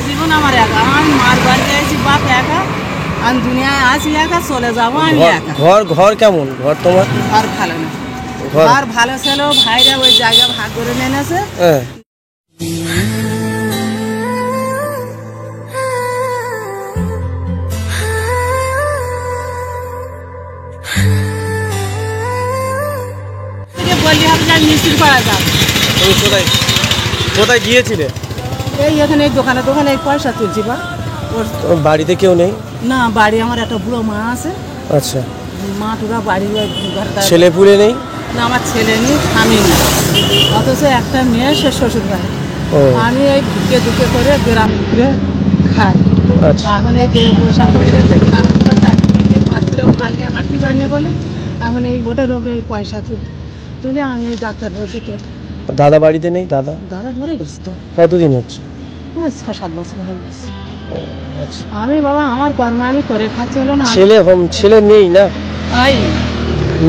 জীবন আমার একা, আমি মার বাড়িতে আছি, বাপ একা, আমি দুনিয়ায় আসি একা, চলে যাবো আমি একা। ঘর কেমন? ঘর তোমার ঘর ভালো না, ঘর ভালো ছিল, ভাইরা ওই জায়গা ভাগ করে নিয়েছে। হ্যাঁ, বললি আপনি মিস্ত্রি পাড়া যান। তুমি কোথায় গিয়েছিলে? এই এখানে এই দোকানে এই পয়সা তুলছি বা। ওর বাড়িতে কেউ নেই? না, বাড়ি আমার একটা বুড়ো মা আছে। আচ্ছা, মা টুরা বাড়ি ছেলে পুলে নেই? না, আমার ছেলে নেই, স্বামী নেই, অথচ একটা মেয়ে, সে শ্বশুর বাড়ি। আমি এই দুকে করে গ্রাম ঘুরে খাই। এখন এই পোশাক বলে এখন এই গোটা রোগে পয়সা তুলে আমি এই ডাক্তার বলছি। দাদা বাড়িতে নেই? দাদা মরে গেছে তো। কতদিন হচ্ছে? 6-7 বছর হয়ে গেছে। আমি বাবা আমার কর্ম আমি করে খাচ্ছি, হলো না। ছেলে নেই না?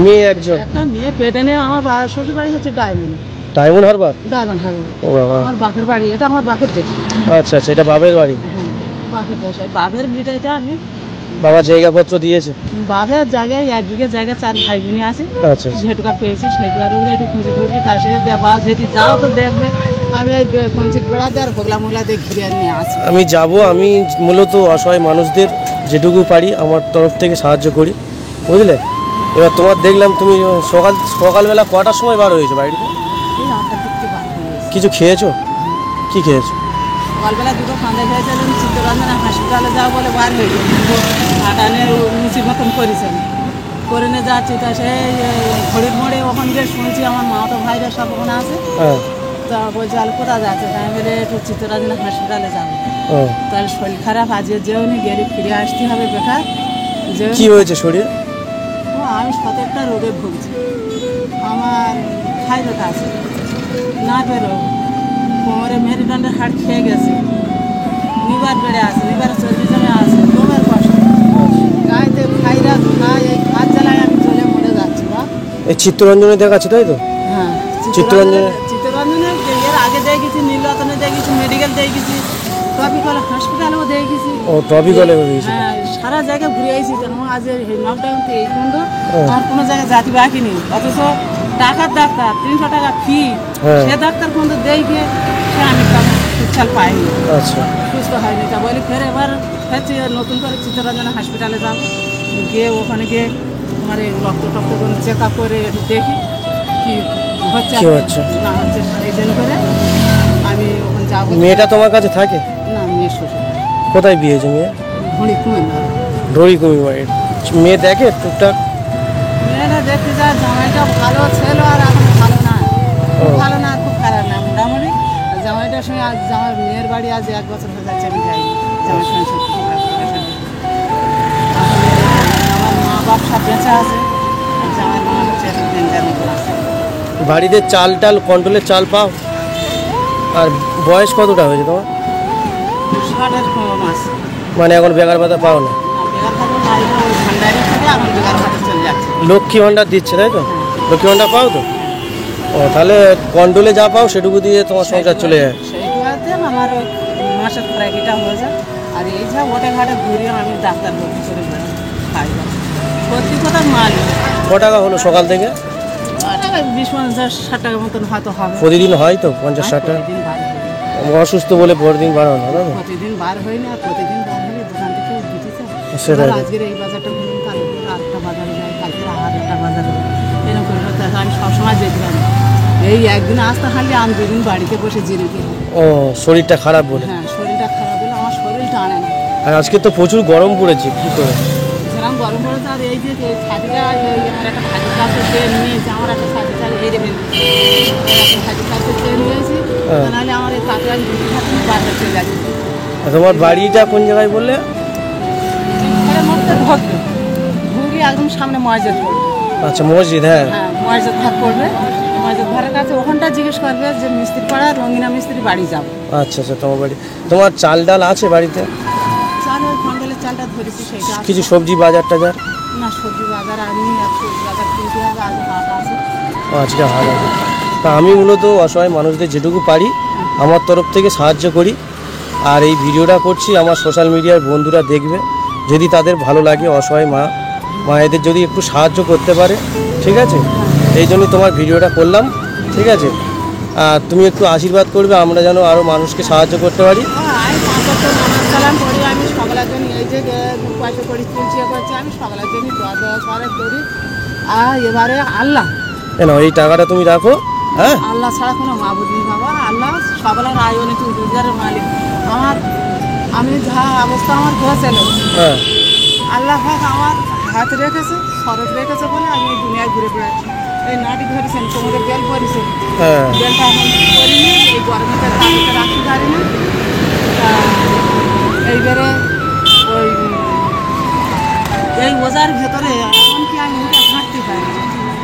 মেয়ে একজন, একটা মেয়ে পেটে নিয়ে। আমার শ্বশুর বাড়ি হচ্ছে ডায়মন্ড হারবার। ও বাবা, আমার বাপের বাড়ি, এটা আমার বাপের দেশ। আচ্ছা, এটা বাপের বাড়ি। বাপের দেশ, বাপের বিটাইতে আমি। বাবা জায়গাপত্র দিয়েছে? বাপের জায়গায় 1 বিঘে জায়গা 4 ভাই বোনে আছে। আচ্ছা, যেটুকা পেয়েছি সেটুকার উপরে একটু খুঁজে খুঁজে তার সাথে দেবা, যেটি যাও তো দেখবে। আমি এই কঞ্চিত বেড়াতে আর হোগলা মোগলা দিয়ে ঘিরে নিয়ে আসি। আমি যাব, আমি মূলত অসহায় মানুষদের যেটুকু পারি আমার তরফ থেকে সাহায্য করি, বুঝলে? এবার তোমার দেখলাম তুমি সকালবেলা কটার সময় বার হয়েছো বাড়িতে? কিছু খেয়েছো? কি খেয়েছো? সকালবেলা দুটো কাঁদে খেয়েছিলাম, চিত্তরঞ্জনা হসপিটালে যাও বলে বার হয়ে গেল। হাটানে মিচির মতন করেছেন, করে নিয়ে যাচ্ছি। তা সেই ঘড়ির মোড়ে ওখানে গিয়ে শুনছি আমার মামাতো ভাইরা সব ওখানে আছে। তা বলছে আলো কোথায় যাচ্ছে? আমি বলে একটু চিত্তরঞ্জনা হসপিটালে যাবো। তাহলে শরীর খারাপ, আজকে যেও নি, গেলে ফিরে আসতে হবে বেকার। কি হয়েছে শরীর? আমি 17টা রোগে ভুগছি। আমার থাইরয়েড আছে, নার্ভের রোগ, কোমরে মেরুদণ্ডের হাড় খেয়ে গেছে, লিভার বেড়ে আছে, লিভারে চর্বি জমে আছে, দমের কষ্ট, গায়েতে ভাইরাস খায়, এই খাদ জ্বালায় আমি চলে মরে যাচ্ছি। বা এই চিত্তরঞ্জনে দেখাচ্ছে তাই তো? হ্যাঁ, চিত্তরঞ্জনে এর আগে দিয়ে গেছি, নীলরতনে দিয়ে গেছি, মেডিকেল দিয়ে গেছি, ট্রপিক্যাল হসপিটালেও দিয়ে গেছি। হ্যাঁ, সারা জায়গায় ঘুরে আইছি। আমার আজ লকডাউন এই পর্যন্ত আর কোনো জায়গায় জাতি বাকি নেই, অথচ টাকার ডাক্তার 300 টাকা ফি, সে ডাক্তার পর্যন্ত দেখে সে আমি সুচ্ছাল পাইনি, সুস্থ হয়নি। তা বলি ফের এবার হচ্ছে নতুন করে চিত্তরঞ্জনা হসপিটালে যাবো, গিয়ে ওখানে গিয়ে আমার এই রক্ত চেক আপ করে একটু দেখি কি হচ্ছে না হচ্ছে, এই জন্য করে আমি ওখানে যাবো। মেয়েটা তোমার কাছে থাকে না? মেয়ে শ্বশুর। কোথায় বিয়ে হয়েছে মেয়ে? ঢড়ি কুমির বাড়ি। মেয়ে দেখে টুকটাক? মেয়েরা দেখতে যায়, জামাইটা ভালো ছিল আর এখন ভালো না, খুব ভালো না, খুব খারাপ না, মোটামুটি। জামাইটার সঙ্গে আজ আমার মেয়ের বাড়ি আজ 1 বছর হয়ে যাচ্ছে আমি যাইনি। জামাইয়ের সঙ্গে আমার মা বাপ সব বেঁচে আছে, জামাইয়ের মা হচ্ছে দিনটার মতো আছে। বাড়িতে চাল কন্ট্রোলের চাল পাও? আর বয়স কতটা হয়েছে তোমার? 60-এর কম আছে। মানে এখন বেকার ভাতা পাও না? লক্ষ্মী ভাণ্ডার দিচ্ছে তাই তো? লক্ষ্মী ভাণ্ডার পাও তো? ও, তাহলে কন্ট্রোলে যা পাও সেটুকু দিয়ে তোমার সংসার চলে যায়? সেইটুকুতে আমার মাসের প্রাইভেটটা হয়ে যায়। আর এই যা ওটে ঘাটে ঘুরিয়ে আমি ডাক্তার ভর্তি করে খাই, সত্যি কথা মাল। ক টাকা হলো সকাল থেকে? 20-50-60 টাকার মতন হয়তো হবে। প্রতিদিন হয় তো 50-60 টাকা? অসুস্থ বলে প্রতিদিন বার হয় না? প্রতিদিন বার হয় না, প্রতিদিন বার হলে দোকান থেকে দিতে চাই। আজকের এই বাজারটা ঘুরুন, কালকে আরেকটা বাজারে যাই, কালকে আরেকটা বাজারে যাই, এরকম করে আমি সবসময় যেতে পারি। এই একদিন আসতে হারলে আমি 2 দিন বাড়িতে বসে জিরিয়ে। ও, শরীরটা খারাপ বলে? হ্যাঁ, শরীরটা খারাপ হলে আমার শরীর টানে না। আর আজকে তো প্রচুর গরম পড়েছে, কি করে? সেরকম গরম পড়েছে। আর এই যে ছাতিটা, আমার একটা ছাতির কাছে ট্রেন নিয়েছি, আমার একটা ছাতি চাল এই দেবেন, একটা ছাতির কাছে ট্রেন নিয়েছি, নাহলে আমার এই কাছে আমি বাজার চলে যাচ্ছি। তোমার বাড়িটা কোন জায়গায় বললে? ঘুরি একদম সামনে মসজিদ পড়বে। আচ্ছা, মসজিদ। হ্যাঁ, মসজিদ ঘর পড়বে, মসজিদ ঘরের কাছে ওখানটা জিজ্ঞেস করবে যে মিস্ত্রি পাড়া রঙিনা মিস্ত্রি বাড়ি যাবো। আচ্ছা, তোমার বাড়ি। তোমার চাল ডাল আছে বাড়িতে? চাল ওই কন্ট্রোলের চালটা ধরেছি, সেটা। কিছু সবজি বাজার টাজার? না, সবজি বাজার আমি সবজি বাজার কিনতে হবে, আজ হাট আছে। আজকে হাট আছে। তা আমি মূলত অসহায় মানুষদের যেটুকু পারি আমার তরফ থেকে সাহায্য করি, আর এই ভিডিওটা করছি আমার সোশ্যাল মিডিয়ার বন্ধুরা দেখবে, যদি তাদের ভালো লাগে, অসহায় মায়েদের যদি একটু সাহায্য করতে পারে, ঠিক আছে, এই জন্যই তোমার ভিডিওটা করলাম, ঠিক আছে। আর তুমি একটু আশীর্বাদ করবে আমরা যেন আরও মানুষকে সাহায্য করতে পারি। আমি 5 বছর নামাজ কালাম পড়ি, আমি সকলের জন্য এই যে পয়সা করি তুলছি করছি, আমি সকলের জন্য দোয়া দেওয়া সরে করি। আর এবারে আল্লাহ কেন এই টাকাটা তুমি রাখো, হ্যাঁ, আল্লাহ ছাড়া কোনো মাবুদ নেই বাবা। আল্লাহ সকলের আয়োনিত রোজগারের মালিক। আমি যা অবস্থা আমার হয়েছিল, হ্যাঁ, আল্লাহ পাক আমার হাত রেখেছে, শরৎ রেখেছে বলে আমি এই দুনিয়ায় ঘুরে বেড়াচ্ছি। এই নাটি ধরেছেন, কোমরে বেল পরেছে, হ্যাঁ, বেলটা এখন করিনি, এই গরমে তাদেরকে রাখতে পারি না। তা এইবারে ওই এই ওজার ভেতরে এমনকি আমি উঠে হাঁটতে পারি না।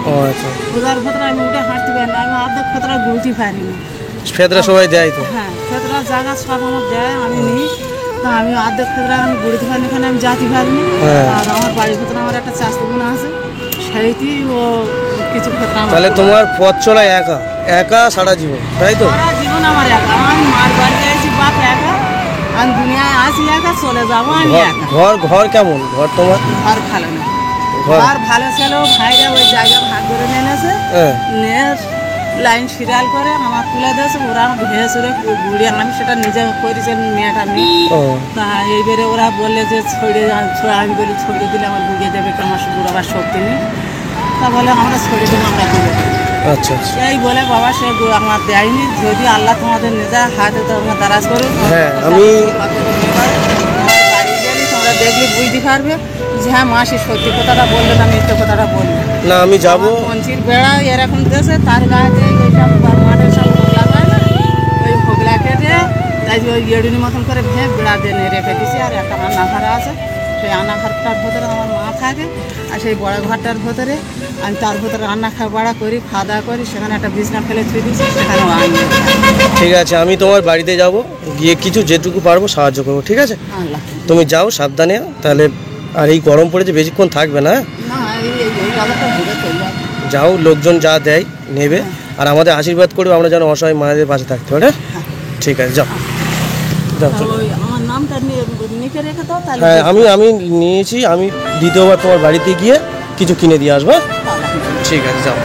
ও আচ্ছা, ওজার ভেতরে আমি উঠে হাঁটতে পারি না, আমি অর্ধেক ভেতরে ঘুরতে পারি না। ফেদরা সবাই দেয় তো, হ্যাঁ, ফেতরা জায়গা সব আমার দেয়, আমি নিই। তা আমি অর্ধেক ফেতরা আমি ঘুরতে পারিনি, এখানে আমি যেতে পারিনি। হ্যাঁ। আর আমার বাড়ির ভেতরে আমার একটা চাষি বোন আছে, সেইটি ও কিছু ফেতরা আমার তাহলে তোমার পথ চলা একা একা সারা জীবন, তাই তো? সারা জীবন আমার একা। আমার মার বাড়িতে আছি বাপ একা, আমি দুনিয়ায় আসি একা, চলে যাবো আমি একা। ঘর কেমন? ঘর তোমার ঘর ভালো না, ঘর, ঘর ভালো ছিল, ভাইরা ওই জায়গা ভাগ করে নিয়েছে, হ্যাঁ, নিয়ে লাইন সিরিয়াল করে আমার তুলে দিয়েছে। ওরা ভেয়ে সুরে ঘুরিয়ে, আমি সেটা নিজে করেছি মেয়েটা নিয়ে। ও তা এইবারে ওরা বললে যে আমি বলি ছড়িয়ে দিলে আমার ডুবে দেবে, আমার বুড়াবার শক্তি নেই। তা বলে আমরা ছড়িয়ে দিলে আমরা ডুবে দেবো। আচ্ছা আচ্ছা, এই বলে বাবা সে আমার দেয়নি। যদি আল্লাহ তোমাদের নিজের হাতে তোমার দারাজ করুক, হ্যাঁ, আমি বাড়ি গেলে তোমরা দেখলে বুঝতে পারবে যে হ্যাঁ মাসি সত্যি কথাটা বললে না মিথ্যে কথাটা বললে। না আমি যাবো, মঞ্চির বেড়া এরকম দেশে তার গায়ে ওইসব মাঠের সব হোগলা হয় না, ওই হোগলা কেটে তাই ওই এড়ুনি মতন করে ভেঙে বেড়া দিয়ে রেখে দিছি। আর একটা রান্নাঘর আছে, সেই রান্নাঘরটার ভেতরে আমার মা থাকে, আর সেই বড় ঘরটার ভেতরে আমি তার ভেতরে রান্না খাওয়া করি, খাওয়া দাওয়া করি। সেখানে একটা বিছনা ফেলে ছুঁয়ে দিচ্ছি, সেখানেও আমি ঠিক আছে, আমি তোমার বাড়িতে যাব, গিয়ে কিছু যেটুকু পারবো সাহায্য করবো, ঠিক আছে? আল্লাহ তুমি যাও সাবধানে, তাহলে আর এই গরম পড়েছে বেশিক্ষণ থাকবে না, না এই জায়গাটা ঘুরে চলে যাবে। যাও, লোকজন যা দেয় নেবে, আর আমাদের আশীর্বাদ করবে আমরা যেন অসহায় মায়েদের পাশে থাকতে পারি, হ্যাঁ? ঠিক আছে, যাও যাও, তা চলো। ওই আমার নামটা লিখে রেখে দাও তাহলে। হ্যাঁ, আমি নিয়েছি, আমি দ্বিতীয়বার তোমার বাড়িতে গিয়ে কিছু কিনে দিয়ে আসবো, হ্যাঁ? ঠিক আছে, যাও।